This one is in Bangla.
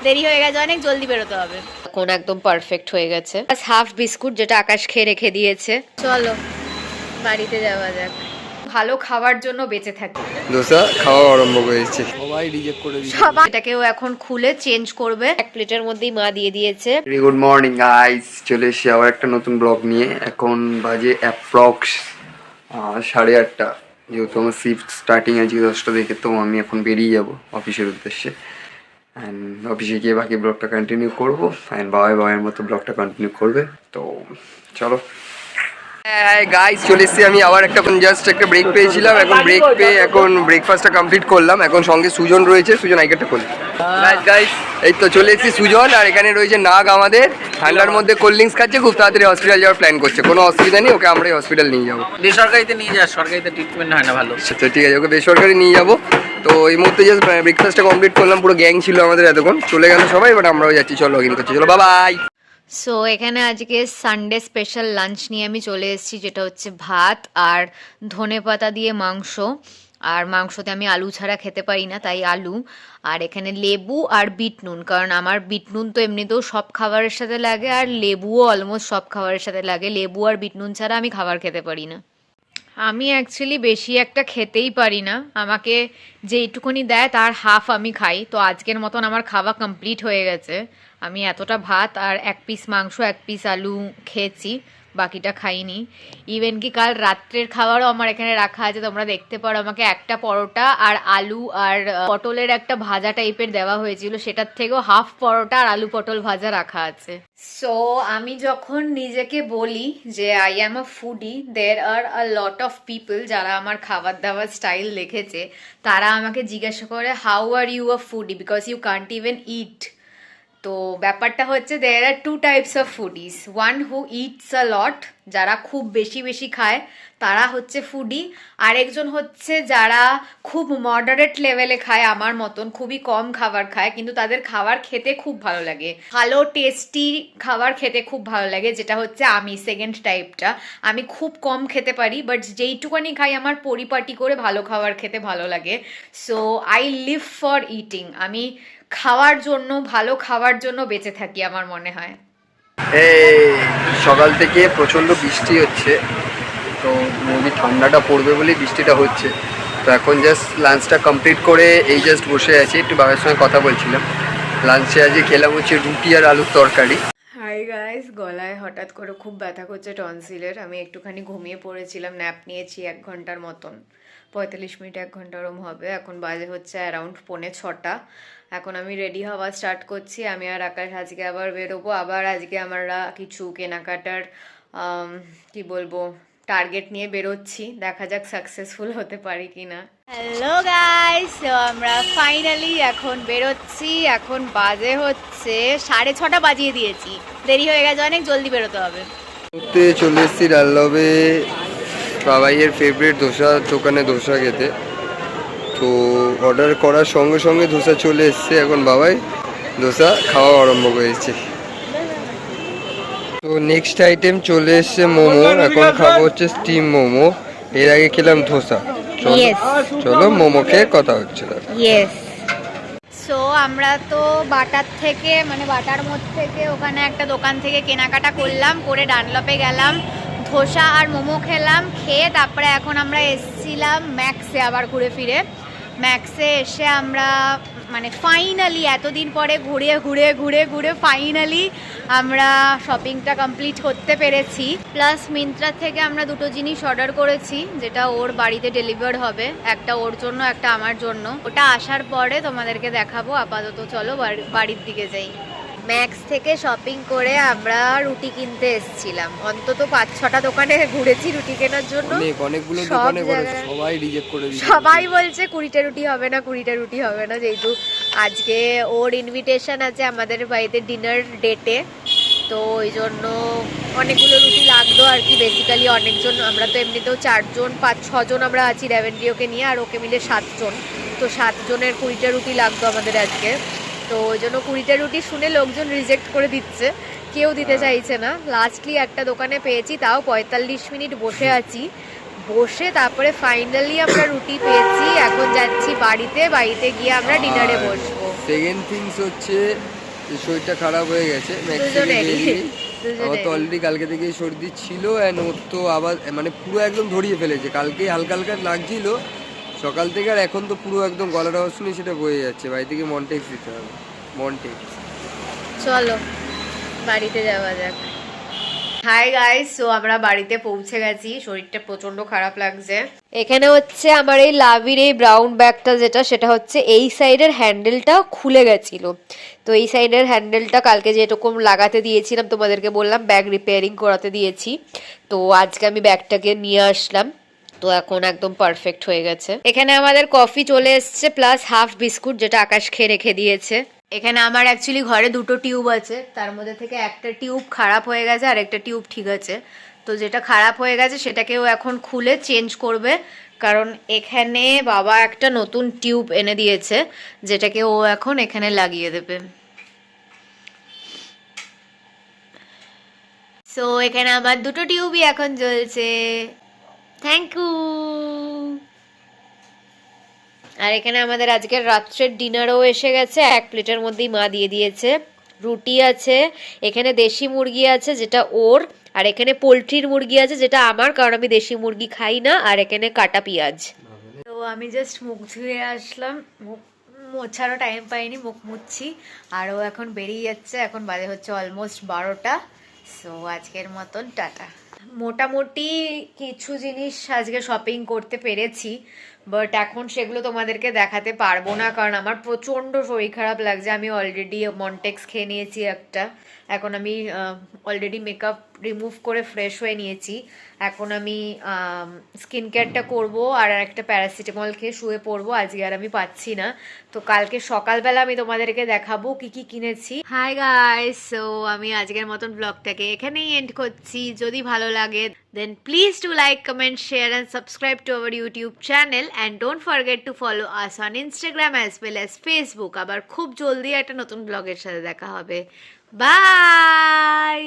দেরি হয়ে গেছে অনেক, জলদি বেরোতে হবে। এখন একদম পারফেক্ট হয়ে গেছে। হাফ বিস্কুট যেটা আকাশ খেয়ে রেখে দিয়েছে। চলো বাড়িতে যাওয়া যাক। ভালো খাওয়ার জন্য বেঁচে থাকি। দোসা খাওয়া আরম্ভ করেছে, সবাই রিজেক্ট করে দিয়েছে। সবাই এটাকেও এখন খুলে চেঞ্জ করবে। এক প্লেটের মধ্যেই মা দিয়ে দিয়েছে। গুড মর্নিং গাইস, চলে এসেছি আবার একটা নতুন ব্লগ নিয়ে। এখন বাজে অ্যাপ্রক্স 8:30। যেহেতু আমার শিফট স্টার্টিং আছে 10টা থেকে, তো আমি এখন বেরিয়ে যাব অফিসের উদ্দেশ্যে। অ্যান্ড অফিসে গিয়ে বাকি ব্লগটা কন্টিনিউ করবো, অ্যান্ড বাবার মতো ব্লগটা কন্টিনিউ করবে। তো চলো গাইস, চলে এসেছি আমি আবার একটা জাস্ট একটা ব্রেক পেয়েছিলাম। এখন ব্রেক পেয়ে এখন ব্রেকফাস্টটা কমপ্লিট করলাম। এখন সঙ্গে সুজন রয়েছে, সুজন আইকারটা করলাম। গাইস এই তো চলে এসেছি সুজন, আর এখানে রয়েছে নাগ আমাদের। ঠান্ডার মধ্যে কোল্ড ড্রিঙ্কস খাচ্ছে, খুব তাড়াতাড়ি হসপিটাল যাওয়ার প্ল্যান করছে। কোনো অসুবিধা নেই, ওকে আমরাই হসপিটাল নিয়ে যাবো। বেসরকারিতে নিয়ে যা, সরকারিতে ট্রিটমেন্ট হয় না ভালো। আচ্ছা ঠিক আছে, ওকে বেসরকারি নিয়ে যাবো। তো এই মুহূর্তে জাস্ট ব্রেকফাস্টটা কমপ্লিট করলাম। পুরো গ্যাং ছিল আমাদের এতক্ষণ, চলে গেল সবাই, বাট আমরাও যাচ্ছি। চলো লগইন করছি, চলো বাই। সো এখানে আজকে সানডে স্পেশাল লাঞ্চ নিয়ে আমি চলে এসেছি, যেটা হচ্ছে ভাত আর ধনেপাতা দিয়ে মাংস। আর মাংসতে আমি আলু ছাড়া খেতে পারি না, তাই আলু। আর এখানে লেবু আর বিট নুন, কারণ আমার বিট নুন তো এমনিতেও সব খাবারের সাথে লাগে, আর লেবুও অলমোস্ট সব খাবারের সাথে লাগে। লেবু আর বিট নুন ছাড়া আমি খাবার খেতে পারি না। আমি অ্যাকচুয়ালি বেশি একটা খেতেই পারি না, আমাকে যেইটুকুনি দেয় তার হাফ আমি খাই। তো আজকের মতন আমার খাওয়া কমপ্লিট হয়ে গেছে। আমি এতটা ভাত আর এক পিস মাংস, এক পিস আলু খেয়েছি, বাকিটা খাইনি। ইভেন কি কাল রাত্রের খাবারও আমার এখানে রাখা আছে, তোমরা দেখতে পারো। আমাকে একটা পরোটা আর আলু আর পটলের একটা ভাজা টাইপের দেওয়া হয়েছিল, সেটার থেকেও হাফ পরোটা আর আলু পটল ভাজা রাখা আছে। সো আমি যখন নিজেকে বলি যে আই অ্যাম আ ফুডি, দের আর আ লট অফ পিপল যারা আমার খাবার দাবার স্টাইল দেখেছে, তারা আমাকে জিজ্ঞাসা করে how are you a foodie, because you can't even eat. তো ব্যাপারটা হচ্ছে there are two types of foodies, one who eats a lot, যারা খুব বেশি বেশি খায় তারা হচ্ছে ফুডি। আরেকজন হচ্ছে যারা খুব মডারেট লেভেলে খায়, আমার মতন খুবই কম খাবার খায়, কিন্তু তাদের খাবার খেতে খুব ভালো লাগে, ভালো টেস্টি খাবার খেতে খুব ভালো লাগে, যেটা হচ্ছে আমি সেকেন্ড টাইপটা। আমি খুব কম খেতে পারি, বাট যেইটুকানি খাই আমার পরিপাটি করে ভালো খাবার খেতে ভালো লাগে। So I live for eating. আমি খাওয়ার জন্য, ভালো খাওয়ার জন্য বেঁচে থাকি আমার মনে হয়। এই সকাল থেকে প্রচণ্ড বৃষ্টি হচ্ছে, তো মেবি ঠান্ডাটা পড়বে বলেই বৃষ্টিটা হচ্ছে। তো এখন জাস্ট লাঞ্চটা কমপ্লিট করে এই জাস্ট বসে আছি, একটু বাবার সঙ্গে কথা বলছিলাম। লাঞ্চে আজকে খেলাম হচ্ছে রুটি আর আলুর তরকারি। হাই গাইস, গলায় হঠাৎ করে খুব ব্যথা করছে টনসিলের। আমি একটুখানি ঘুমিয়ে পড়েছিলাম, ন্যাপ নিয়েছি 1 ঘন্টার মতন, 45 মিনিট 1 ঘন্টা ওরম হবে। এখন বাজে হচ্ছে অ্যারাউন্ড 5:45। এখন আমি রেডি হওয়া স্টার্ট করছি। আমি আর আকাশ আজকে আবার বেরোবো। আবার আজকে আমরা কিছু কেনাকাটার কি বলবো টার্গেট নিয়ে বেরোচ্ছি, দেখা যাক সাকসেসফুল হতে পারি কিনা। হ্যালো গাইস, তো আমরা ফাইনালি এখন বেরোচ্ছি। এখন বাজে হচ্ছে 6:30 বাজিয়ে দিয়েছি, দেরি হয়ে গেছে অনেক, জলদি বেরোতে হবে। চলে এসেছি ডাললবে বাবাইয়ের ফেভারিট ধোসা দোকানে ধোসা খেতে। তো অর্ডার করার সঙ্গে সঙ্গে ধোসা চলে এসছে। এখন বাবাই ধোসা খাওয়া আরম্ভ করেছে। তো নেক্সট আইটেম চলে এসছে মোমো। এখন খাবো হচ্ছে স্টিম মোমো। এর আগে খেলাম ধোসা। চলো মোমো খেয়ে কথা হচ্ছে। সো আমরা তো বাটার থেকে, মানে বাটার মোড় থেকে ওখানে একটা দোকান থেকে কেনাকাটা করলাম, করে ডানলপে গেলাম, ধোসা আর মোমো খেলাম। খেয়ে তারপরে এখন আমরা এসেছিলাম ম্যাক্সে, আবার ঘুরে ফিরে ম্যাক্সে এসে আমরা মানে ফাইনালি এতদিন পরে ঘুরে ঘুরে ঘুরে ঘুরে ফাইনালি আমরা শপিংটা কমপ্লিট করতে পেরেছি। প্লাস মিন্ত্রা থেকে আমরা দুটো জিনিস অর্ডার করেছি, যেটা ওর বাড়িতে ডেলিভার হবে, একটা ওর জন্য একটা আমার জন্য। ওটা আসার পরে তোমাদেরকে দেখাবো। আপাতত চলো বাড়ির দিকে যাই। ম্যাক্স থেকে শপিং করে আমরা রুটি কিনতে এসেছিলাম। অন্তত 5-6টা দোকানে ঘুরেছি রুটি কেনার জন্য। অনেকগুলো সব দোকানে জায়গায় সবাই রিজেক্ট করে দিয়েছে। সবাই বলছে 20টা রুটি হবে না, 20টা রুটি হবে না, যেহেতু আজকে ওর ইনভিটেশন আছে আমাদের বাড়িতে ডিনার ডেটে। তো ওই জন্য অনেকগুলো রুটি লাগতো আর কি। বেসিক্যালি অনেকজন, আমরা তো এমনিতেও 4 জন 5-6 জন আমরা আছি রেভেন্ড্রিওকে নিয়ে, আর ওকে মিলে 7 জন। তো 7 জনের 20টা রুটি লাগতো আমাদের আজকে। তো ওই জন্য 20টা রুটি শুনে লোকজন রিজেক্ট করে দিচ্ছে, কেউ দিতে চাইছে না। লাস্টলি একটা দোকানে পেয়েছি, তাও 45 মিনিট বসে আছি। বসে তারপরে ফাইনালি আমরা রুটি পেয়েছি। এখন যাচ্ছি বাড়িতে, বাড়িতে গিয়ে আমরা ডিনারে বসবো। সেকেন্ড থিংস হচ্ছে যে শরীরটা খারাপ হয়ে গেছে দুজনেরই। আমার তো অলরেডি কালকে থেকেই সর্দি ছিল অ্যান্ড ওর তো আবার মানে পুরো একদম ধরিয়ে ফেলেছে। কালকে হালকা হালকা লাগছিল সকাল থেকে, আর এখন তো পুরো একদম গলার আওয়াজ শুনে সেটা বয়ে যাচ্ছে। বাড়ি থেকে মনটেক্স দিতে হবে, মনটেক্স। চলো বাড়িতে যাওয়া যাক। হাই গাইস, সো আমরা বাড়িতে পৌঁছে গেছি। শরীরটা প্রচন্ড খারাপ লাগছে। এখানে হচ্ছে আমার এই লাভির এই ব্রাউন ব্যাগটা যেটা, সেটা হচ্ছে এই সাইডের হ্যান্ডেলটা খুলে গেছিল। তো এই সাইডের হ্যান্ডেলটা কালকে যেরকম লাগাতে দিয়েছিলাম, তোমাদেরকে বললাম ব্যাগ রিপেয়ারিং করাতে দিয়েছি। তো আজকে আমি ব্যাগটাকে নিয়ে আসলাম, তো এখন একদম পারফেক্ট হয়ে গেছে। এখানে আমাদের কফি চলে এসছে, প্লাস হাফ বিস্কুট যেটা আকাশ খেয়ে রেখে দিয়েছে। এখানে আমার অ্যাকচুয়ালি ঘরে দুটো টিউব আছে, তার মধ্যে থেকে একটা টিউব খারাপ হয়ে গেছে আর একটা টিউব ঠিক আছে। তো যেটা খারাপ হয়ে গেছে সেটাকেও এখন খুলে চেঞ্জ করবে, কারণ এখানে বাবা একটা নতুন টিউব এনে দিয়েছে যেটাকে ও এখন এখানে লাগিয়ে দেবে। সো এখানে আমার দুটো টিউবই এখন জ্বলছে। Thank you. আর এখানে আমাদের আজকের রাত্রের ডিনারও এসে গেছে। 1 প্লেটের মধ্যেই মা দিয়ে দিয়েছে। রুটি আছে, এখানে দেশি মুরগি আছে যেটা ওর, আর এখানে পোলট্রির মুরগি আছে যেটা আমার, কারণ আমি দেশি মুরগি খাই না, আর এখানে কাটা পেঁয়াজ। তো আমি জাস্ট মুখ ধুয়ে আসলাম, মুখ মোছারও টাইম পাইনি, মুখ মুছছি। আর ও এখন বেরিয়ে যাচ্ছে, এখন বাজে হচ্ছে অলমোস্ট 12টা। সো আজকের মতন টাটা। মোটামুটি কিছু জিনিস আজকে শপিং করতে পেরেছি, বাট এখন সেগুলো তোমাদেরকে দেখাতে পারবো না, কারণ আমার প্রচণ্ড শরীর খারাপ লাগছে। আমি অলরেডি মন্টেক্স খেয়ে নিয়েছি একটা, এখন আমি অলরেডি মেকআপ রিমুভ করে ফ্রেশ হয়ে নিয়েছি। এখন আমি স্কিন কেয়ারটা করবো আর একটা প্যারাসিটামল খেয়ে শুয়ে পড়বো। আজকে আর আমি পাচ্ছি না, তো কালকে সকালবেলা আমি তোমাদেরকে দেখাবো কি কি কিনেছি। হাই গাইস, সো আমি আজকের মতন ব্লগটাকে এখানেই এন্ড করছি। যদি ভালো লাগে then please do like, comment, share and subscribe to our YouTube channel and don't forget to follow us on Instagram as well as Facebook. আবার খুব জলদি একটা নতুন ব্লগের সাথে দেখা হবে। বাই।